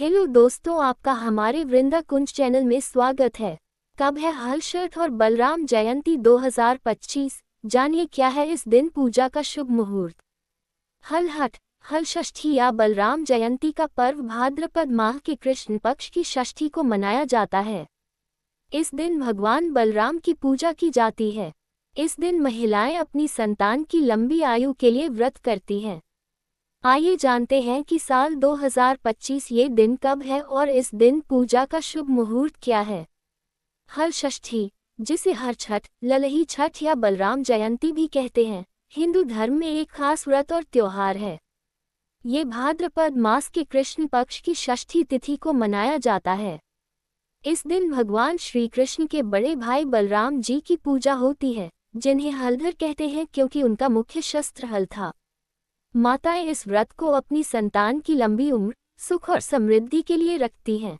Hello दोस्तों, आपका हमारे वृंदा कुंज चैनल में स्वागत है। कब है हलषठ और बलराम जयंती 2025? जानिए क्या है इस दिन पूजा का शुभ मुहूर्त। हलहट हलषष्ठी या बलराम जयंती का पर्व भाद्रपद माह के कृष्ण पक्ष की षष्ठी को मनाया जाता है। इस दिन भगवान बलराम की पूजा की जाती है। इस दिन महिलाएं अपनी संतान की लंबी आयु के लिए व्रत करती हैं। आइए जानते हैं कि साल 2025 ये दिन कब है और इस दिन पूजा का शुभ मुहूर्त क्या है। हलषष्ठी, जिसे हरछठ, ललही छठ या बलराम जयंती भी कहते हैं, हिंदू धर्म में एक खास व्रत और त्योहार है। ये भाद्रपद मास के कृष्ण पक्ष की षष्ठी तिथि को मनाया जाता है। इस दिन भगवान श्री कृष्ण के बड़े भाई बलराम जी की पूजा होती है, जिन्हें हलधर कहते हैं क्योंकि उनका मुख्य शस्त्र हल था। माताएं इस व्रत को अपनी संतान की लंबी उम्र, सुख और समृद्धि के लिए रखती हैं।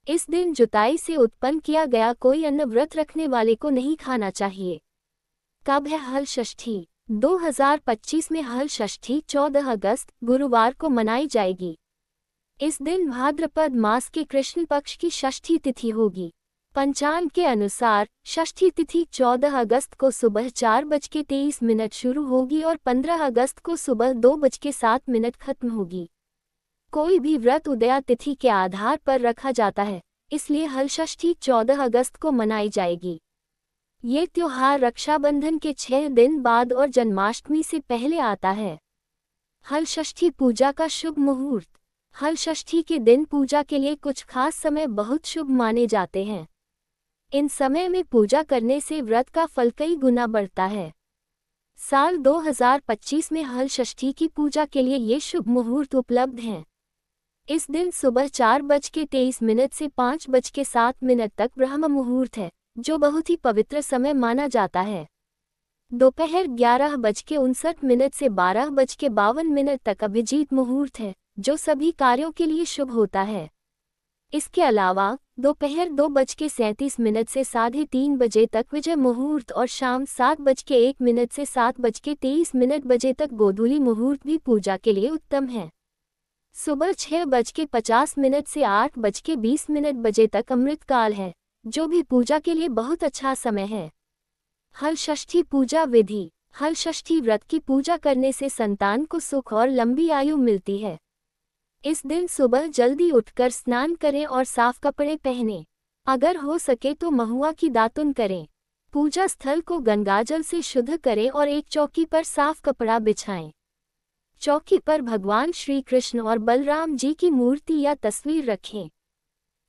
इस दिन जुताई से उत्पन्न किया गया कोई अन्न व्रत रखने वाले को नहीं खाना चाहिए। कब है हलषष्ठी? 2025 में हलषष्ठी 14 अगस्त गुरुवार को मनाई जाएगी। इस दिन भाद्रपद मास के कृष्ण पक्ष की षष्ठी तिथि होगी। पंचांग के अनुसार षष्ठी तिथि 14 अगस्त को सुबह 4:23 शुरू होगी और 15 अगस्त को सुबह 2:07 खत्म होगी। कोई भी व्रत उदया तिथि के आधार पर रखा जाता है, इसलिए हलषष्ठी 14 अगस्त को मनाई जाएगी। ये त्योहार रक्षाबंधन के 6 दिन बाद और जन्माष्टमी से पहले आता है। हलषष्ठी पूजा का शुभ मुहूर्त। हलषष्ठी के दिन पूजा के लिए कुछ खास समय बहुत शुभ माने जाते हैं। इन समय में पूजा करने से व्रत का फल कई गुना बढ़ता है। साल 2025 में हलषष्ठी की पूजा के लिए ये शुभ मुहूर्त उपलब्ध हैं। इस दिन सुबह 4:23 से 5:07 तक ब्रह्म मुहूर्त है, जो बहुत ही पवित्र समय माना जाता है। दोपहर 11:59 से 12:52 तक अभिजीत मुहूर्त है, जो सभी कार्यों के लिए शुभ होता है। इसके अलावा दोपहर 2:37 से 3:30 बजे तक विजय मुहूर्त और शाम 7:01 से 7:23 बजे तक गोधूली मुहूर्त भी पूजा के लिए उत्तम है। सुबह 6:50 से 8:20 बजे तक अमृतकाल है, जो भी पूजा के लिए बहुत अच्छा समय है। हलषष्ठी पूजा विधि। हलषष्ठी व्रत की पूजा करने से संतान को सुख और लंबी आयु मिलती है। इस दिन सुबह जल्दी उठकर स्नान करें और साफ कपड़े पहनें। अगर हो सके तो महुआ की दातुन करें। पूजा स्थल को गंगाजल से शुद्ध करें और एक चौकी पर साफ कपड़ा बिछाएं। चौकी पर भगवान श्री कृष्ण और बलराम जी की मूर्ति या तस्वीर रखें।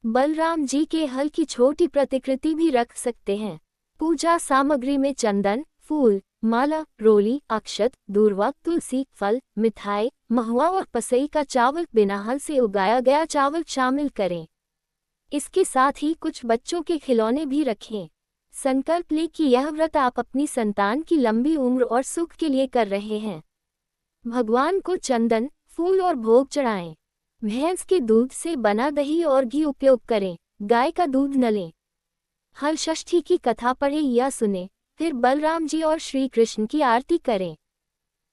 बलराम जी के हल की छोटी प्रतिकृति भी रख सकते हैं। पूजा सामग्री में चंदन, फूल, माला, रोली, अक्षत, दूर्वा, तुलसी, फल, मिठाई, महुआ और पसई का चावल बिना हल से उगाया गया चावल शामिल करें। इसके साथ ही कुछ बच्चों के खिलौने भी रखें। संकल्प लें कि यह व्रत आप अपनी संतान की लंबी उम्र और सुख के लिए कर रहे हैं। भगवान को चंदन, फूल और भोग चढ़ाएं। भैंस के दूध से बना दही और घी उपयोग करें, गाय का दूध न लें। हलषष्ठी की कथा पढ़ें या सुनें, फिर बलराम जी और श्री कृष्ण की आरती करें।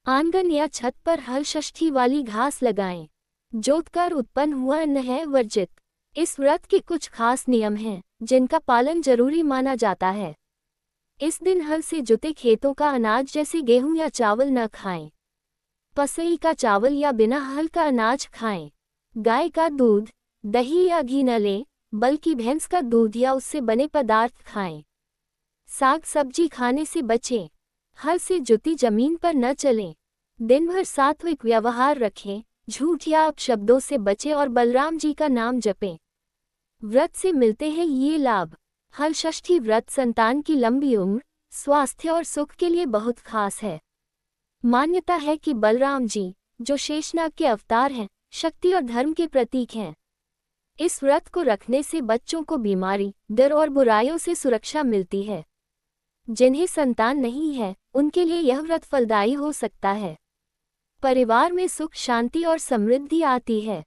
आंगन या छत पर हलषष्ठी वाली घास लगाएं। जोतकर उत्पन्न हुआ अन्न है वर्जित। इस व्रत के कुछ खास नियम हैं, जिनका पालन जरूरी माना जाता है। इस दिन हल से जुते खेतों का अनाज जैसे गेहूं या चावल न खाएं। पसई का चावल या बिना हल का अनाज खाएं। गाय का दूध, दही या घी न लें, बल्कि भैंस का दूध या उससे बने पदार्थ खाएं। साग सब्जी खाने से बचें। हल से जुती जमीन पर न चलें। दिन भर सात्विक व्यवहार रखें, झूठ या अपशब्दों से बचें और बलराम जी का नाम जपें। व्रत से मिलते हैं ये लाभ। हलषष्ठी व्रत संतान की लंबी उम्र, स्वास्थ्य और सुख के लिए बहुत खास है। मान्यता है कि बलराम जी, जो शेषनाग के अवतार हैं, शक्ति और धर्म के प्रतीक हैं। इस व्रत को रखने से बच्चों को बीमारी, डर और बुराइयों से सुरक्षा मिलती है। जिन्हें संतान नहीं है, उनके लिए यह व्रत फलदायी हो सकता है। परिवार में सुख, शांति और समृद्धि आती है।